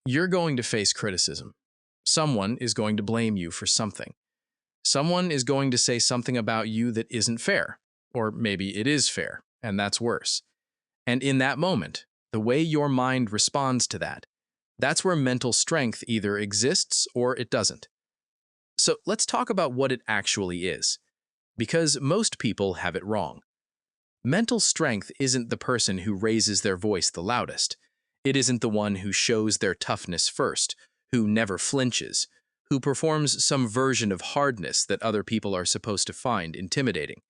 You're going to face criticism. Someone is going to blame you for something. Someone is going to say something about you that isn't fair, or maybe it is fair, and that's worse. And in that moment, the way your mind responds to that, that's where mental strength either exists or it doesn't. So let's talk about what it actually is, because most people have it wrong. Mental strength isn't the person who raises their voice the loudest. It isn't the one who shows their toughness first, who never flinches, who performs some version of hardness that other people are supposed to find intimidating.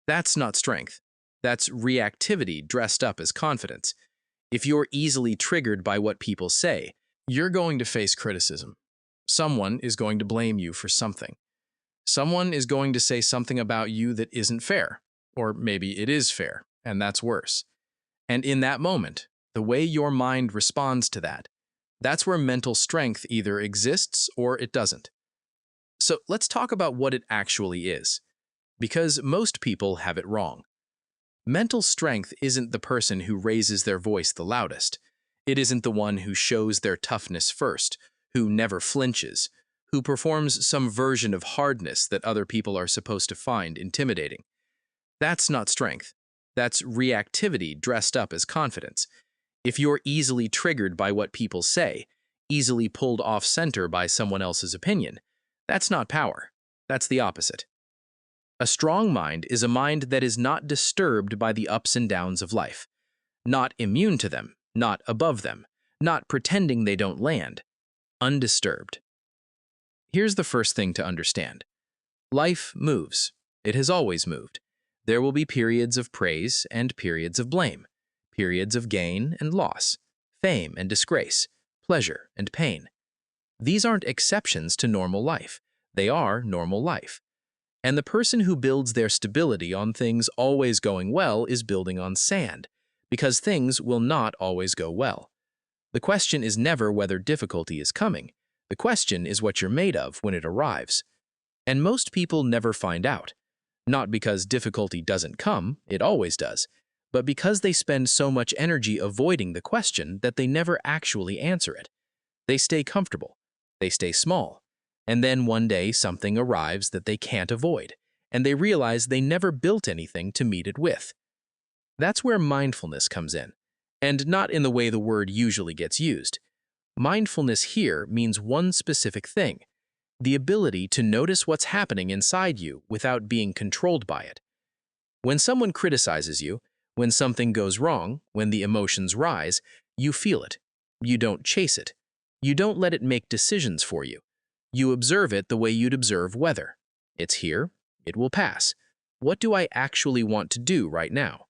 That's not strength. That's reactivity dressed up as confidence. If you're easily triggered by what people say, you're going to face criticism. Someone is going to blame you for something. Someone is going to say something about you that isn't fair, or maybe it is fair, and that's worse. And in that moment, the way your mind responds to that, that's where mental strength either exists or it doesn't. So let's talk about what it actually is, because most people have it wrong. Mental strength isn't the person who raises their voice the loudest. It isn't the one who shows their toughness first, who never flinches, who performs some version of hardness that other people are supposed to find intimidating. That's not strength. That's reactivity dressed up as confidence. If you're easily triggered by what people say, easily pulled off center by someone else's opinion, that's not power. That's the opposite. A strong mind is a mind that is not disturbed by the ups and downs of life, not immune to them, not above them, not pretending they don't land, undisturbed. Here's the first thing to understand. Life moves. It has always moved. There will be periods of praise and periods of blame, periods of gain and loss, fame and disgrace, pleasure and pain. These aren't exceptions to normal life. They are normal life. And the person who builds their stability on things always going well is building on sand, because things will not always go well. The question is never whether difficulty is coming. The question is what you're made of when it arrives. And most people never find out. Not because difficulty doesn't come, it always does, but because they spend so much energy avoiding the question that they never actually answer it. They stay comfortable. They stay small. And then one day something arrives that they can't avoid, and they realize they never built anything to meet it with. That's where mindfulness comes in, and not in the way the word usually gets used. Mindfulness here means one specific thing: the ability to notice what's happening inside you without being controlled by it. When someone criticizes you, when something goes wrong, when the emotions rise, you feel it. You don't chase it. You don't let it make decisions for you. You observe it the way you'd observe weather. It's here. It will pass. What do I actually want to do right now?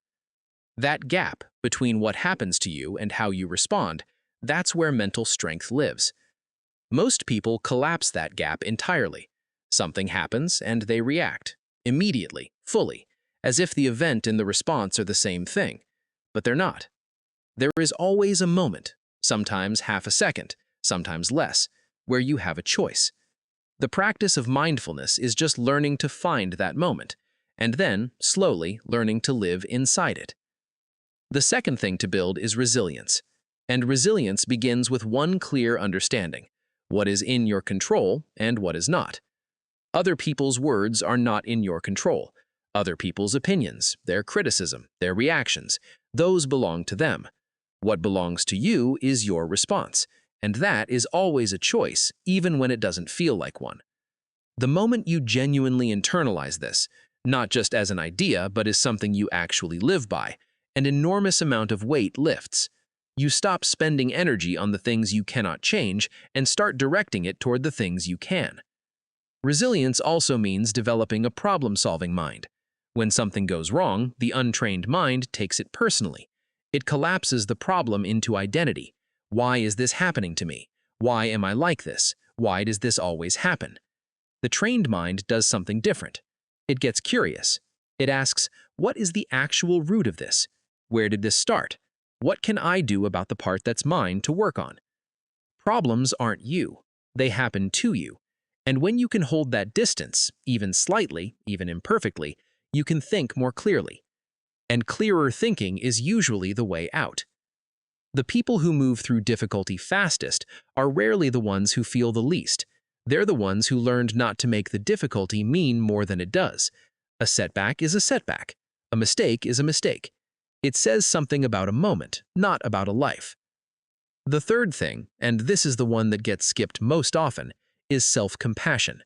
That gap between what happens to you and how you respond, that's where mental strength lives. Most people collapse that gap entirely. Something happens and they react, immediately, fully, as if the event and the response are the same thing. But they're not. There is always a moment, sometimes half a second, sometimes less, where you have a choice. The practice of mindfulness is just learning to find that moment, and then, slowly, learning to live inside it. The second thing to build is resilience. And resilience begins with one clear understanding: what is in your control and what is not. Other people's words are not in your control. Other people's opinions, their criticism, their reactions, those belong to them. What belongs to you is your response, and that is always a choice, even when it doesn't feel like one. The moment you genuinely internalize this, not just as an idea, but as something you actually live by, an enormous amount of weight lifts. You stop spending energy on the things you cannot change and start directing it toward the things you can. Resilience also means developing a problem-solving mind. When something goes wrong, the untrained mind takes it personally. It collapses the problem into identity. Why is this happening to me? Why am I like this? Why does this always happen? The trained mind does something different. It gets curious. It asks, what is the actual root of this? Where did this start? What can I do about the part that's mine to work on? Problems aren't you. They happen to you. And when you can hold that distance, even slightly, even imperfectly, you can think more clearly. And clearer thinking is usually the way out. The people who move through difficulty fastest are rarely the ones who feel the least. They're the ones who learned not to make the difficulty mean more than it does. A setback is a setback. A mistake is a mistake. It says something about a moment, not about a life. The third thing, and this is the one that gets skipped most often, is self-compassion.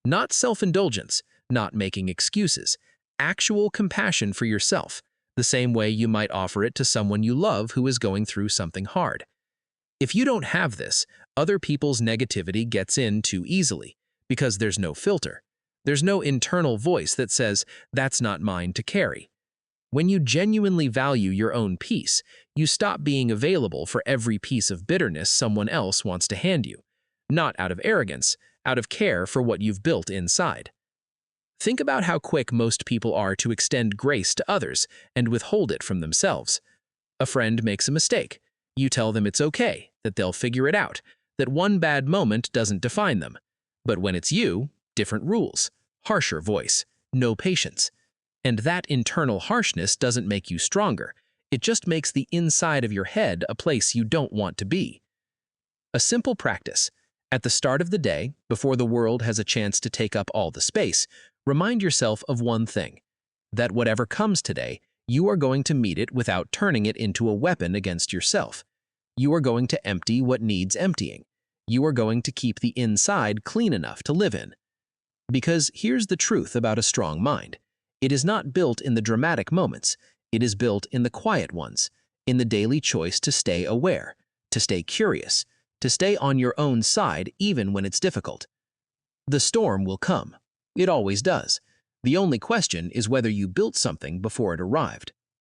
Not self-indulgence, not making excuses. Actual compassion for yourself, the same way you might offer it to someone you love who is going through something hard. If you don't have this, other people's negativity gets in too easily, because there's no filter. There's no internal voice that says, "That's not mine to carry." When you genuinely value your own peace, you stop being available for every piece of bitterness someone else wants to hand you, not out of arrogance, out of care for what you've built inside. Think about how quick most people are to extend grace to others and withhold it from themselves. A friend makes a mistake. You tell them it's okay, that they'll figure it out, that one bad moment doesn't define them. But when it's you, different rules, harsher voice, no patience. And that internal harshness doesn't make you stronger. It just makes the inside of your head a place you don't want to be. A simple practice. At the start of the day, before the world has a chance to take up all the space, remind yourself of one thing, that whatever comes today, you are going to meet it without turning it into a weapon against yourself. You are going to empty what needs emptying. You are going to keep the inside clean enough to live in. Because here's the truth about a strong mind. It is not built in the dramatic moments. It is built in the quiet ones, in the daily choice to stay aware, to stay curious, to stay on your own side even when it's difficult. The storm will come. It always does. The only question is whether you built something before it arrived.